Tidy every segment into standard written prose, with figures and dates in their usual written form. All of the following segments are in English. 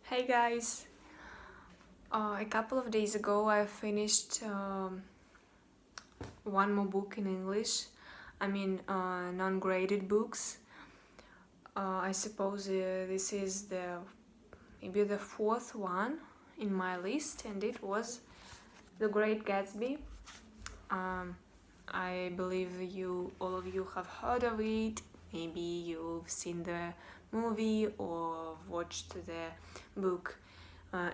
Hey guys! A couple of days ago I finished one more book in English. Non-graded books. I suppose this is maybe the fourth one in my list, and it was The Great Gatsby. I believe all of you have heard of it. Maybe you've seen the movie or watched the book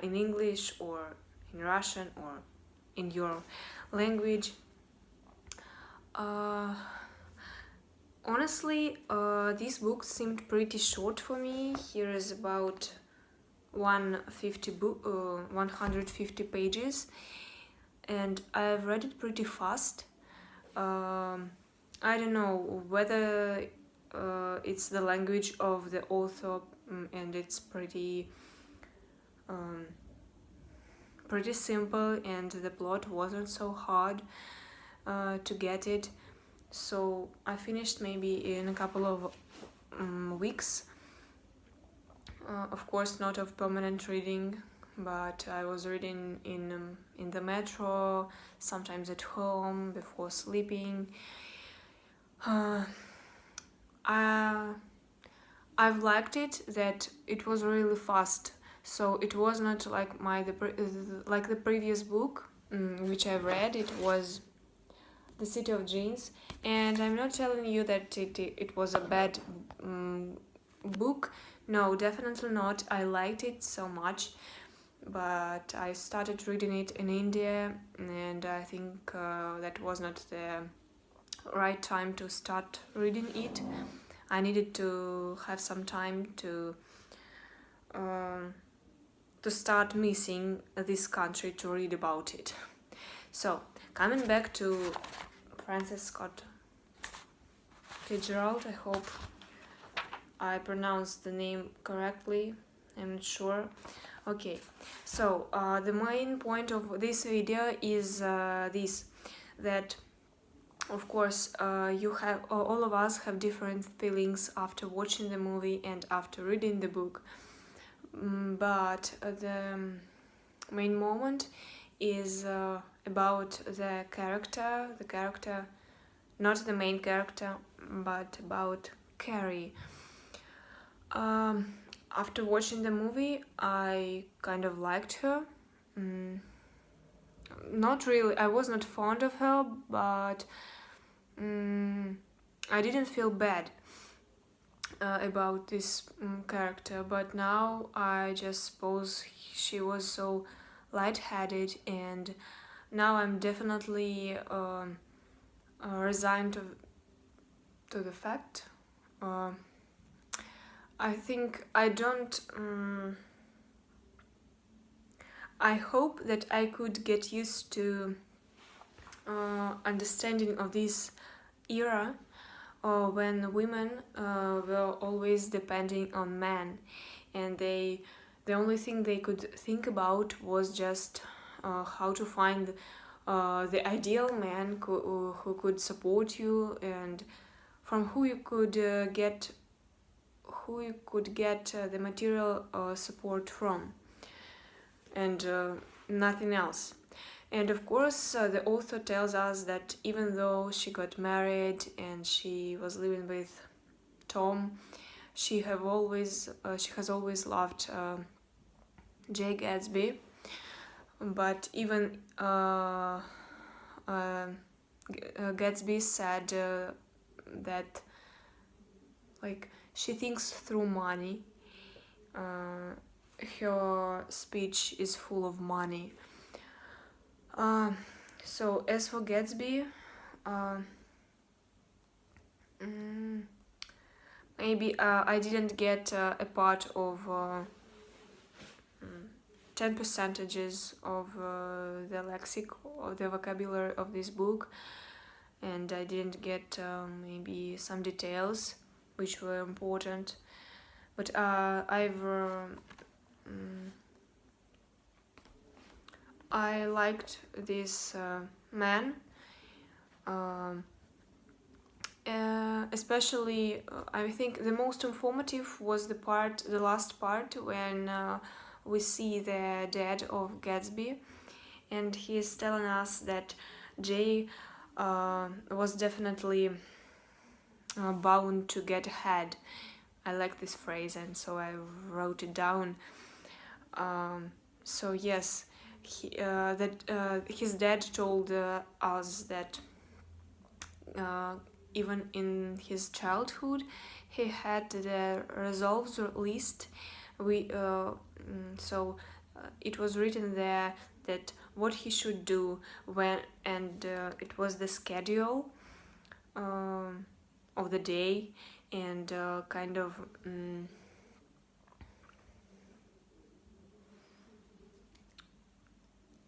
in English or in Russian or in your language. Honestly, this book seemed pretty short for me. Here is about 150 pages, and I've read it pretty fast. I don't know whether it's the language of the author, and it's pretty simple, and the plot wasn't so hard to get it. So I finished maybe in a couple of weeks. Of course, not of permanent reading, but I was reading in the metro, sometimes at home before sleeping. I've liked it that it was really fast, so it was not like the previous book which I read. It was The City of Jeans, and I'm not telling you that it was a bad book. No, definitely not. I liked it so much, but I started reading it in India, and I think that was not the right time to start reading it. I needed to have some time to start missing this country to read about it. So, coming back to Francis Scott Fitzgerald, I hope I pronounced the name correctly. I'm not sure. Okay, so the main point of this video is that of course all of us have different feelings after watching the movie and after reading the book, but the main moment is about the character, not the main character, but about Carrie. After watching the movie, I kind of liked her. Not really, I was not fond of her, but I didn't feel bad about this character. But now I just suppose she was so lightheaded, and now I'm definitely resigned to the fact. I think I don't. I hope that I could get used to understanding of this era when women were always depending on men, and the only thing they could think about was just how to find the ideal man who could support you, and from who you could get the material support from, and nothing else. And of course, the author tells us that even though she got married and she was living with Tom, she has always loved Jay Gatsby. But even Gatsby said that she thinks through money. Her speech is full of money. So as for Gatsby, maybe I didn't get a part of 10 percentages of the lexic or the vocabulary of this book, and I didn't get maybe some details which were important, but I liked this man, especially I think the most informative was the last part when we see the dad of Gatsby, and he's telling us that Jay was definitely bound to get ahead. I like this phrase, and so I wrote it down. So yes, his dad told us that even in his childhood, he had the resolves, or at least we. It was written there that what he should do when, and it was the schedule of the day, and kind of.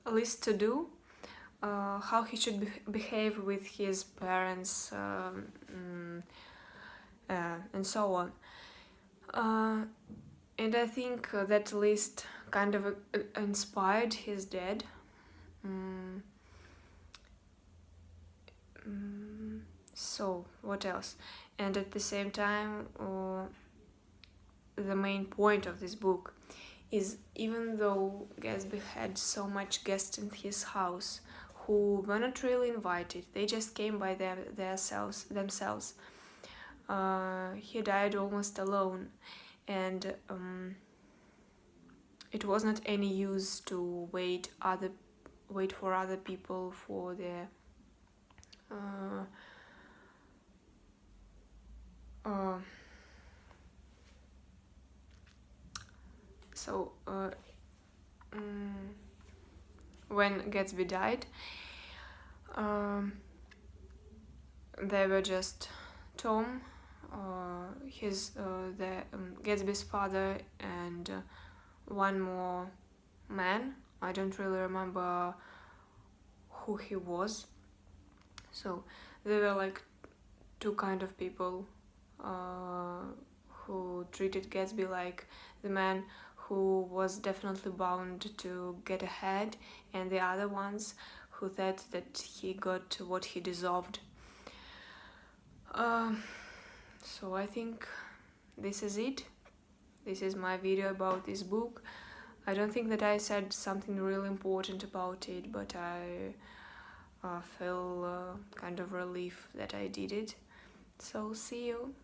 A list to do, how he should behave with his parents, and so on. And I think that list kind of inspired his dad. So, what else? And at the same time, the main point of this book is, even though Gatsby had so much guests in his house who were not really invited, they just came by themselves. He died almost alone, and it was not any use to wait for other people for their so when Gatsby died, they were just Tom, Gatsby's father, and one more man. I don't really remember who he was. So they were like two kind of people who treated Gatsby like the man who was definitely bound to get ahead, and the other ones who thought that he got what he deserved. So I think this is it. This is my video about this book. I don't think that I said something really important about it, but I feel kind of relief that I did it. So see you.